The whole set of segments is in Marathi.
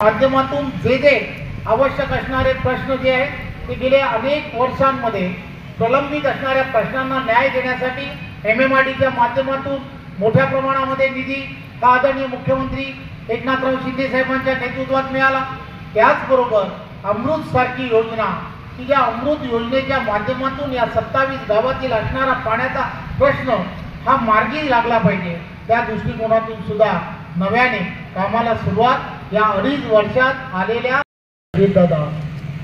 माध्यमातून जे आवश्यक असणारे प्रश्न जे आहेत ते गेल्या अनेक वर्षांमध्ये प्रलंबित असणाऱ्या प्रश्नांना न्याय देण्यासाठी MMRDच्या माध्यमातून मोठ्या प्रमाणामध्ये निधी आदरणीय मुख्यमंत्री एकनाथराव शिंदे साहेबांच्या नेतृत्वात मिळाला। त्याचबरोबर अमृत सारखी योजना की ज्या अमृत योजनेच्या माध्यमातून या 27 गावातील असणारा पाण्याचा प्रश्न हा मार्गी लागला पाहिजे, त्या दृष्टिकोनातून सुद्धा नव्याने कामाला सुरुवात या 2.5 वर्षात आलेल्या दादा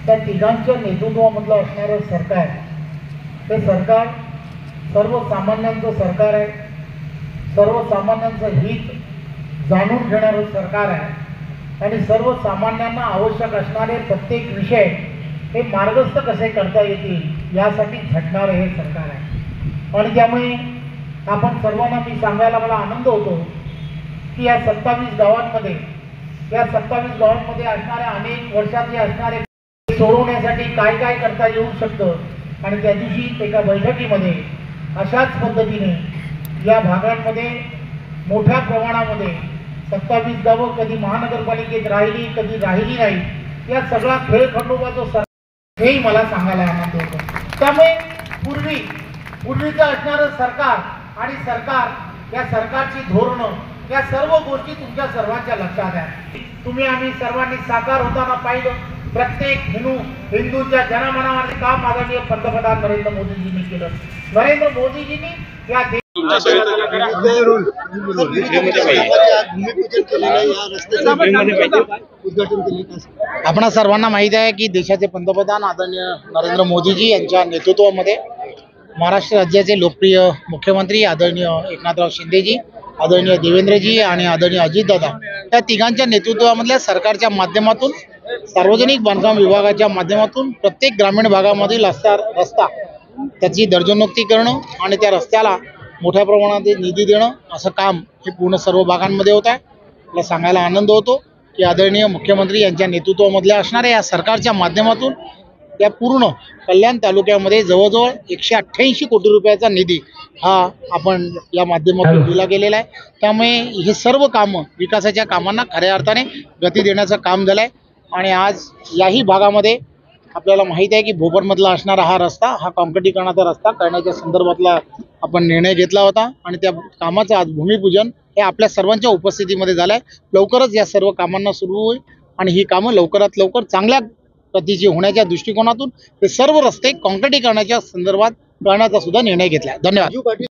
त्या तिघांच्या नेतृत्वामधलं असणारं सरकार हे सरकार सर्वसामान्यांचं सरकार आहे। सर्वसामान्यांचं हित जाणून घेणारं सरकार आहे आणि सर्वसामान्यांना आवश्यक असणारे प्रत्येक विषय हे मार्गस्थ कसे करता येतील यासाठी झटणारे हे सरकार आहे। आणि त्यामुळे आपण सर्वांना मी सांगायला मला आनंद होतो की या 27 गावांमध्ये असणाऱ्या अनेक वर्षातले असणारे सोडवण्यासाठी काय काय करता येऊ शकतं। आणि त्या दिवशी एका बैठकीमध्ये अशाच पद्धतीने या भागांमध्ये मोठ्या प्रमाणामध्ये 27 गावं कधी महानगरपालिकेत राहिली कधी राहिली नाही, या सगळा खेळ खंडोबाचा सरकार हेही मला सांगायला आनंद होतो। त्यामुळे पूर्वीचं असणारं सरकार आणि या सरकारची धोरणं या सर्व गोष्टी तुमच्या सर्वांच्या लक्षात आहे। तुम्ही आम्ही सर्वांनी साकार होताना पाहिलं। प्रत्येक हिंदूच्या जनमनामध्ये काम आदरणीय पंतप्रधान नरेंद्र मोदीजींनी केलं। नरेंद्र मोदीजींनी या आपणा सर्वांना माहिती आहे की देशाचे पंतप्रधान आदरणीय नरेंद्र मोदीजी यांच्या नेतृत्वामध्ये महाराष्ट्र राज्याचे लोकप्रिय मुख्यमंत्री आदरणीय एकनाथराव शिंदेजी, आदरणीय देवेंद्रजी आणि आदरणीय अजितदादा या तिघांच्या नेतृत्वामधल्या सरकारच्या माध्यमातून सार्वजनिक बांधकाम विभागाच्या माध्यमातून प्रत्येक ग्रामीण भागामधील रस्ता त्याची दर्जनोक्ती करणं आणि त्या रस्त्याला मोठ्या प्रमाणात निधी देणं असं काम हे पूर्ण सर्व भागांमध्ये होत आहे। मला सांगायला आनंद होतो की आदरणीय मुख्यमंत्री यांच्या नेतृत्वामधल्या असणाऱ्या या सरकारच्या माध्यमातून या पूर्ण कल्याण तालुक्यामध्ये जवळजवळ 188 कोटी रुपयाचा निधी हा आपण या माध्यमातून दिला गेलेला आहे। त्यामुळे हे सर्व कामं विकासाच्या कामांना खऱ्या अर्थाने गती देण्याचं काम झालं आहे। आणि आज याही भागामध्ये आपल्याला माहिती आहे की भोपरमधला असणारा हा रस्ता हा काँक्रिटीकरणाचा रस्ता करण्याच्या संदर्भातला आपण निर्णय घेतला होता आणि त्या कामाचं आज भूमिपूजन हे आपल्या सर्वांच्या उपस्थितीमध्ये झालं आहे। लवकरच या सर्व कामांना सुरू होईल आणि ही कामं लवकरात लवकर चांगल्या गतीची होण्याच्या दृष्टिकोनातून हे सर्व रस्ते काँक्रिटीकरणाच्या संदर्भात करण्याचा सुद्धा निर्णय घेतला आहे। धन्यवाद।